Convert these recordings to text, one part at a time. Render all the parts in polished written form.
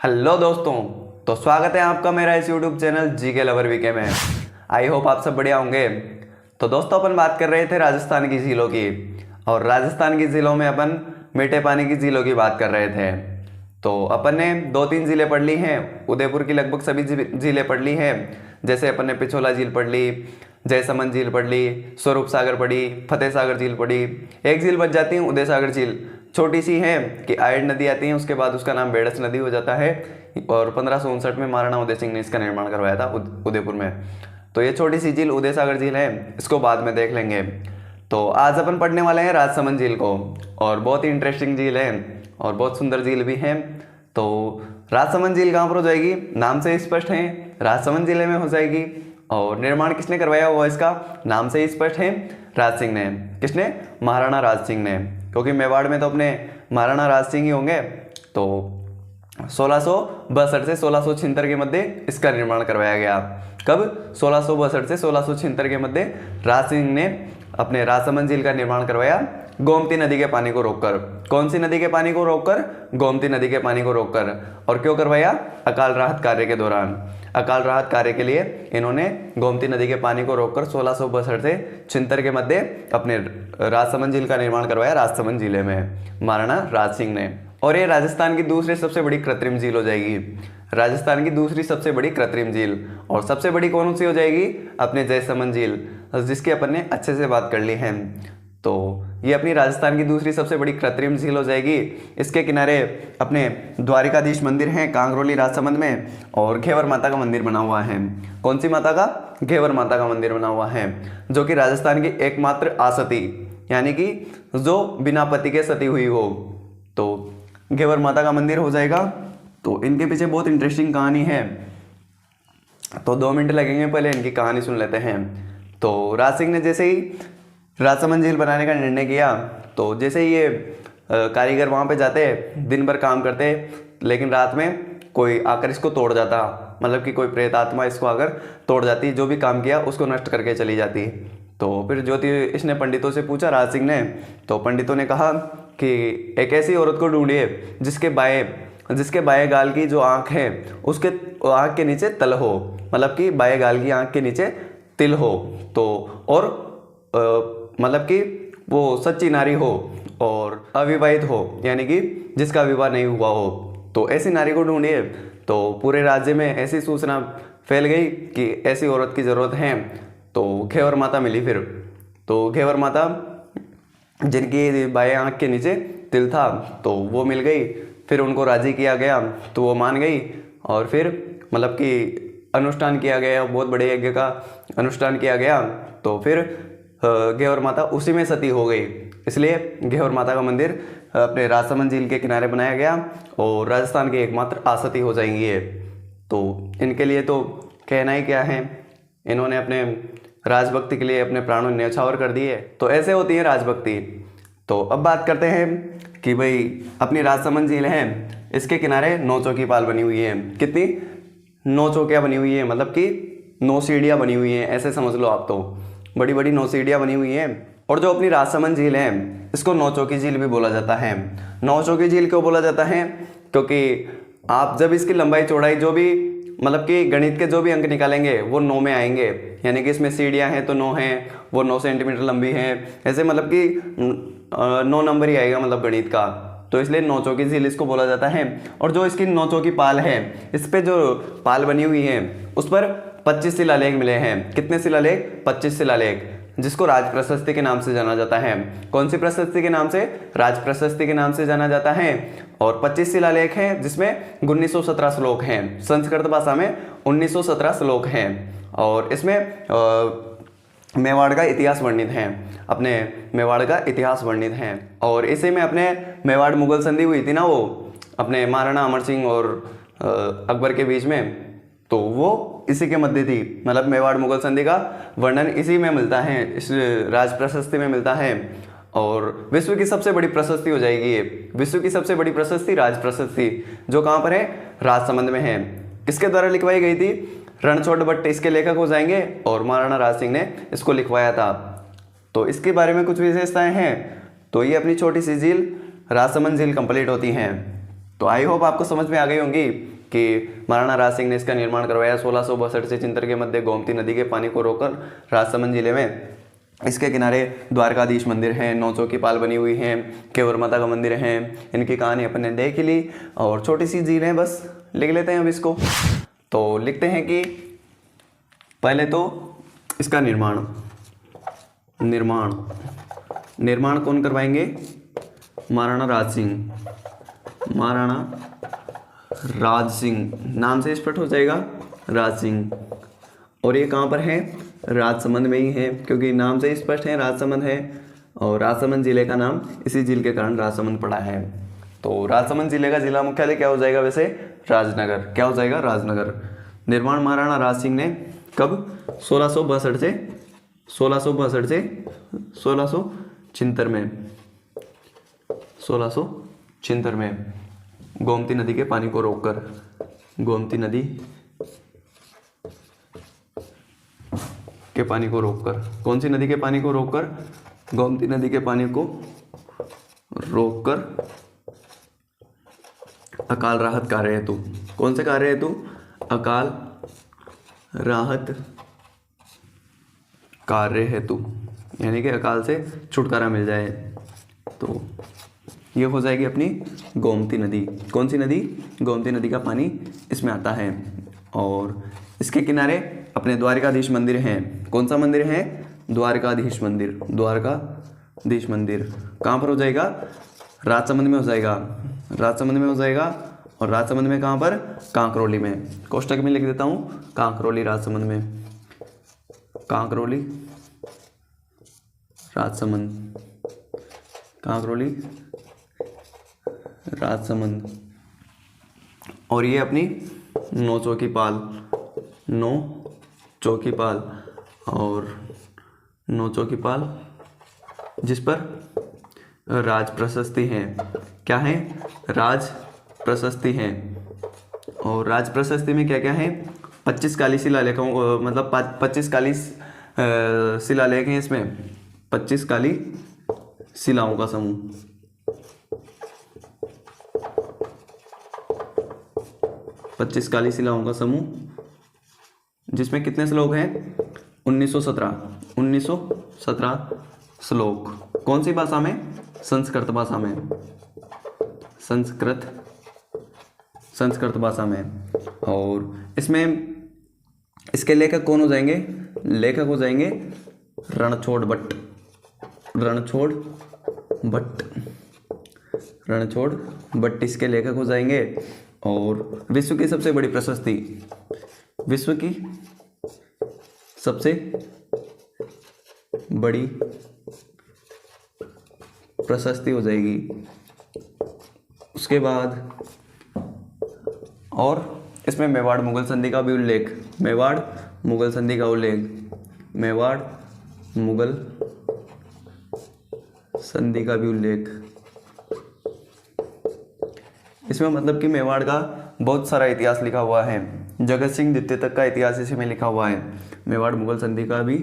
Hello दोस्तों, तो स्वागत है आपका मेरा इस YouTube channel GK lover VK में। आई होप आप सब बढ़िया होंगे। तो दोस्तों, अपन बात कर रहे थे राजस्थान की झीलों की, और राजस्थान की झीलों में अपन मीठे पानी की झीलों की बात कर रहे थे। तो अपन ने 2-3 झीलें पढ़ ली हैं। उदयपुर की लगभग सभी झीलें पढ़ ली हैं। जैसे अपन ने पिछोला झील पढ़ ली, जयसमंद झील पढ़ ली, स्वरूप सागर पढ़ी, फतेह सागर झील पढ़ी। एक झील बच जाती है उदय सागर झील, छोटी सी है कि आयड नदी आती है, उसके बाद उसका नाम बेड़स नदी हो जाता है। और 1559 में महाराणा उदय सिंह ने इसका निर्माण करवाया था उदयपुर में। तो ये छोटी सी झील उदय सागर झील है, इसको बाद में देख लेंगे। तो आज अपन पढ़ने वाले हैं राजसमंद झील को, और बहुत ही इंटरेस्टिंग झील है और बहुत सुंदर झील भी है। तो राजसमंद झील कहाँ पर हो जाएगी, नाम से ही स्पष्ट है, राजसमंद जिले में हो जाएगी। और निर्माण किसने करवाया हुआ इसका, नाम से ही स्पष्ट है, राज सिंह ने। किसने, महाराणा राज सिंह ने, क्योंकि मेवाड़ में तो अपने महाराणा राज सिंह ही होंगे। तो 1662 से 1676 के मध्य इसका निर्माण करवाया गया। कब, 1662 से 1676 के मध्य राज सिंह ने अपने राजसमंद झील का निर्माण करवाया, गोमती नदी के पानी को रोककर। कौन सी नदी के पानी को रोककर, गोमती नदी के पानी को रोककर। और क्यों करवाया, अकाल राहत कार्य के दौरान। अकाल राहत कार्य के लिए इन्होंने गोमती नदी के पानी को रोककर 1662 से 76 के मध्य अपने राजसमंद झील का निर्माण करवाया राजसमंद जिले में, महाराणा राज सिंह ने। और ये राजस्थान की दूसरी सबसे बड़ी कृत्रिम झील हो जाएगी, राजस्थान की दूसरी सबसे बड़ी कृत्रिम झील। और सबसे बड़ी कौन सी हो जाएगी, अपने जयसमंद झील, जिसकी अपन ने अच्छे से बात कर ली है। तो ये अपनी राजस्थान की दूसरी सबसे बड़ी कृत्रिम झील हो जाएगी। इसके किनारे अपने द्वारिकाधीश मंदिर है कांगरोली राजसमंद में, और घेवर माता का मंदिर बना हुआ है। कौन सी माता का, घेवर माता का मंदिर बना हुआ है, जो कि राजस्थान की एकमात्र आसती, यानी कि जो बिना पति के सती हुई हो। तो घेवर माता का मंदिर हो जाएगा। तो इनके पीछे बहुत इंटरेस्टिंग कहानी है, तो 2 मिनट लगेंगे, पहले इनकी कहानी सुन लेते हैं। तो राज सिंह ने जैसे ही राजसमंद झील बनाने का निर्णय किया, तो जैसे ही ये कारीगर वहाँ पे जाते, दिन भर काम करते, लेकिन रात में कोई आकर इसको तोड़ जाता, मतलब कि कोई प्रेत आत्मा इसको आकर तोड़ जाती, जो भी काम किया उसको नष्ट करके चली जाती। तो फिर इसने पंडितों से पूछा, राज सिंह ने, तो पंडितों ने कहा कि एक ऐसी औरत को ढूंढिए जिसके बाएं गाल की जो आँख है उसके आँख के नीचे तल हो, मतलब कि बाएं गाल की आँख के नीचे तिल हो। तो और मतलब कि वो सच्ची नारी हो और अविवाहित हो, यानी कि जिसका विवाह नहीं हुआ हो। तो ऐसी नारी को ढूंढिए। तो पूरे राज्य में ऐसी सूचना फैल गई कि ऐसी औरत की ज़रूरत है। तो घेवर माता मिली फिर। तो घेवर माता, जिनकी बाएं आँख के नीचे तिल था, तो वो मिल गई। फिर उनको राजी किया गया, तो वो मान गई। और फिर मतलब कि अनुष्ठान किया गया, बहुत बड़े यज्ञ का अनुष्ठान किया गया। तो फिर घेवर माता उसी में सती हो गई, इसलिए घेवर माता का मंदिर अपने राजसमंद झील के किनारे बनाया गया, और राजस्थान की एकमात्र आसती हो जाएंगी ये। तो इनके लिए तो कहना ही क्या है, इन्होंने अपने राजभक्ति के लिए अपने प्राणों न्यौछावर कर दिए। तो ऐसे होती है राजभक्ति। तो अब बात करते हैं कि भाई अपनी राजसमंद झील है, इसके किनारे 9 चौकी पाल बनी हुई है। कितनी, 9 चौकियाँ बनी हुई है, मतलब कि 9 सीढ़ियाँ बनी हुई हैं, ऐसे समझ लो आप। तो बड़ी बड़ी 9 सीढ़ियाँ बनी हुई हैं। और जो अपनी राजसमंद झील है, इसको 9 चौकी झील भी बोला जाता है। 9 चौकी झील क्यों बोला जाता है, क्योंकि आप जब इसकी लंबाई चौड़ाई जो भी, मतलब कि गणित के जो भी अंक निकालेंगे वो 9 में आएंगे। यानी कि इसमें सीढ़ियाँ हैं तो 9 हैं, वो 9 सेंटीमीटर लंबी हैं, ऐसे मतलब कि 9 नंबर ही आएगा मतलब गणित का। तो इसलिए 9 चौकी झील इसको बोला जाता है। और जो इसकी 9 चौकी पाल है, इस पे जो पाल बनी हुई है उस पर 25 शिलालेख मिले हैं। कितने शिलालेख, 25 शिलालेख, जिसको राज प्रशस्ति के नाम से जाना जाता है। कौन सी प्रशस्ति के नाम से, राज प्रशस्ति के नाम से जाना जाता है। और 25 शिलालेख हैं, जिसमें 1917 श्लोक हैं। संस्कृत भाषा में 1917 श्लोक हैं। और इसमें मेवाड़ का इतिहास वर्णित है, अपने मेवाड़ का इतिहास वर्णित है। और इसी में अपने मेवाड़ मुगल संधि हुई थी ना, वो अपने महाराणा अमर सिंह और अकबर के बीच में, तो वो इसी के मध्य थी। मतलब मेवाड़ मुगल संधि का वर्णन इसी में मिलता है, इस राज प्रशस्ति में मिलता है। और विश्व की सबसे बड़ी प्रशस्ति हो जाएगी ये, विश्व की सबसे बड़ी प्रशस्ति राज प्रशस्ति, जो कहाँ पर है, राजसमंद में है। किसके द्वारा लिखवाई गई थी, रणछोड़ भट्ट इसके लेखक हो जाएंगे, और महाराणा राज सिंह ने इसको लिखवाया था। तो इसके बारे में कुछ विशेषताएं हैं। तो ये अपनी छोटी सी झील राजसमंद झील कंप्लीट होती हैं। तो आई होप आपको समझ में आ गई होंगी कि महाराणा राज सिंह ने इसका निर्माण करवाया 1662 से चिंतर के मध्य गोमती नदी के पानी को रोककर राजसमंद जिले में। इसके किनारे द्वारकाधीश मंदिर है, 9 चौकी पाल बनी हुई है, केवर माता का मंदिर है। इनकी कहानी अपन ने देख ली और छोटी सी झील है, बस लिख लेते हैं अब इसको। तो लिखते हैं कि पहले तो इसका निर्माण कौन करवाएंगे? महाराणा राज सिंह, नाम से स्पष्ट हो जाएगा राज सिंह। और ये कहाँ पर है? राजसमंद में ही है, क्योंकि नाम से स्पष्ट है राजसमंद है, और राजसमंद जिले का नाम इसी झील के कारण राजसमंद पड़ा है। तो राजसमंद जिले का जिला मुख्यालय क्या हो जाएगा वैसे? राजनगर। क्या हो जाएगा? राजनगर। निर्माण महाराणा राज सिंह ने कब? 1662 से 1676 में 1676 में गोमती नदी के पानी को रोककर, गोमती नदी के पानी को रोककर, कौन सी नदी के पानी को रोककर? गोमती नदी के पानी को रोककर अकाल राहत कार्य हेतु, कौन से कार्य हेतु? अकाल राहत कार्य हेतु, यानी कि अकाल से छुटकारा मिल जाए। तो ये हो जाएगी अपनी गोमती नदी। कौन सी नदी? गोमती नदी का पानी इसमें आता है। और इसके किनारे अपने द्वारकाधीश मंदिर हैं। कौन सा मंदिर है? द्वारकाधीश मंदिर। द्वारकाधीश मंदिर कहाँ पर हो जाएगा? राजसमंद में हो जाएगा। राजसमंद में हो जाएगा। और राजसमंद में कहाँ पर? कांकरोली में। कोष्टक में लिख देता हूँ, कांकरोली राजसमंद में। कांकरोली राजसमंद, कांकरोली राजसमंद। और ये अपनी 9 चौकी पाल, 9 चौकी पाल, और 9 चौकी पाल जिस पर राज प्रशस्ति है। क्या है? राज प्रशस्ति है। और राज प्रशस्ति में क्या क्या है? 25 काली शिलालेखों, मतलब 25 काली शिलालेख हैं इसमें। 25 काली शिलाओं का समूह, 25 काली शिलाओं का समूह, जिसमें कितने श्लोक हैं? 1917 श्लोक। कौन सी भाषा में? संस्कृत भाषा में। संस्कृत भाषा में। और इसमें इसके लेखक कौन हो जाएंगे? लेखक हो जाएंगे रणछोड़ भट्ट। रणछोड़ भट्ट इसके लेखक हो जाएंगे। और विश्व की सबसे बड़ी प्रशस्ति, विश्व की सबसे बड़ी प्रशस्ति हो जाएगी। उसके बाद और इसमें मेवाड़ मुगल संधि का भी उल्लेख, मेवाड़ मुगल संधि का उल्लेख, मेवाड़ मुगल संधि का भी उल्लेख। इसमें मतलब कि मेवाड़ का बहुत सारा इतिहास लिखा हुआ है। जगत सिंह द्वितीय तक का इतिहास इसी में लिखा हुआ है। मेवाड़ मुगल संधि का भी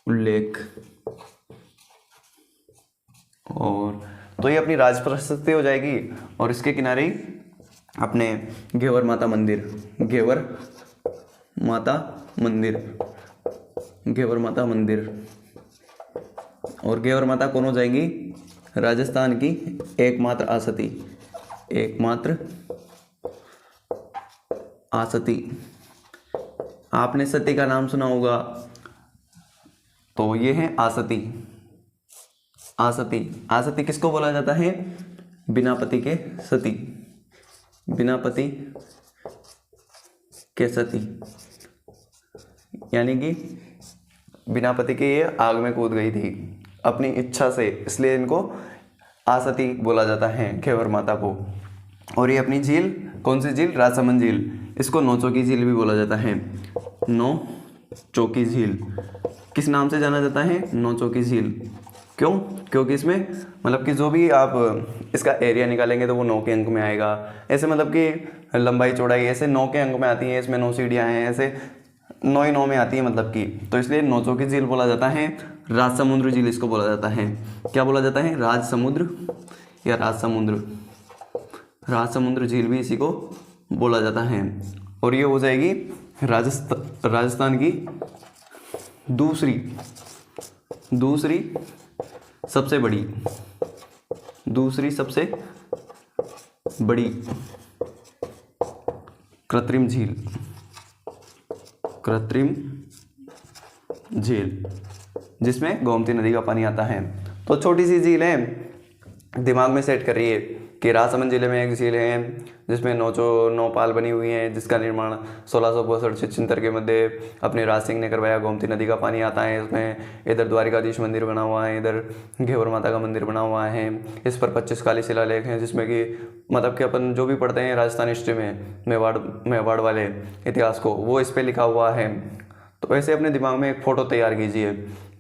उल्लेख। और तो ये अपनी राज प्रशस्ति हो जाएगी। और इसके किनारे अपने घेवर माता मंदिर, घेवर माता मंदिर। और घेवर माता कौन हो जाएंगी? राजस्थान की एकमात्र आसती। आपने सती का नाम सुना होगा, तो ये है आसती। आसती किसको बोला जाता है? बिना पति के सती, बिना पति के सती, यानी कि बिना पति के ये आग में कूद गई थी अपनी इच्छा से, इसलिए इनको आसती बोला जाता है घेवर माता को। और ये अपनी झील, कौन सी झील? राजसमंद झील। इसको 9 चौकी झील भी बोला जाता है। 9 चौकी झील किस नाम से जाना जाता है? 9 चौकी झील। क्यों? क्योंकि इसमें मतलब कि जो भी आप इसका एरिया निकालेंगे तो वो 9 के अंक में आएगा। ऐसे मतलब कि लंबाई चौड़ाई ऐसे 9 के अंक में आती है। इसमें 9 सीढ़ियाँ हैं, ऐसे 9 ही 9 में आती है मतलब कि। तो इसलिए 9 चौकी झील बोला जाता है। राजसमुद्र झील इसको बोला जाता है। क्या बोला जाता है? राजसमुद्र या राजसमुद्र। राजसमुंद्र झील भी इसी को बोला जाता है। और ये हो जाएगी राजस्थान की दूसरी सबसे बड़ी कृत्रिम झील जिसमें गोमती नदी का पानी आता है। तो छोटी सी झील है, दिमाग में सेट कर रही है कि राजसमंद जिले में एक झील है जिसमें 9 पाल बनी हुई है, जिसका निर्माण 1662 से 76 के मध्य अपने राज सिंह ने करवाया। गोमती नदी का पानी आता है इसमें। इधर द्वारिकाधीश मंदिर बना हुआ है, इधर घेवर माता का मंदिर बना हुआ है। इस पर 25 काली शिलालेख हैं, जिसमें कि मतलब कि अपन जो भी पढ़ते हैं राजस्थान हिस्ट्री में मेवाड़ वाले इतिहास को, वो इस पर लिखा हुआ है। तो ऐसे अपने दिमाग में एक फ़ोटो तैयार कीजिए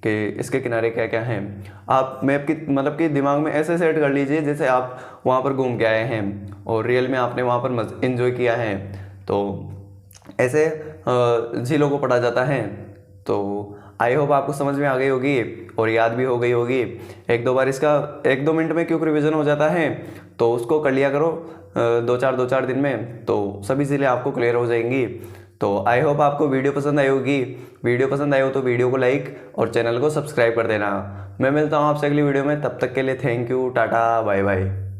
कि इसके किनारे क्या क्या हैं। आप मैप की मतलब कि दिमाग में ऐसे सेट कर लीजिए जैसे आप वहाँ पर घूम के आए हैं और रियल में आपने वहाँ पर एंजॉय किया है। तो ऐसे झीलों को पढ़ा जाता है। तो आई होप आपको समझ में आ गई होगी और याद भी हो गई होगी। एक दो बार इसका 1-2 मिनट में क्योंकि रिविज़न हो जाता है, तो उसको कर लिया करो 2-4 दिन में, तो सभी झीलें आपको क्लियर हो जाएंगी। तो आई होप आपको वीडियो पसंद आई होगी। वीडियो पसंद आई हो तो वीडियो को लाइक और चैनल को सब्सक्राइब कर देना। मैं मिलता हूँ आपसे अगली वीडियो में, तब तक के लिए thank you, ta-ta, bye bye.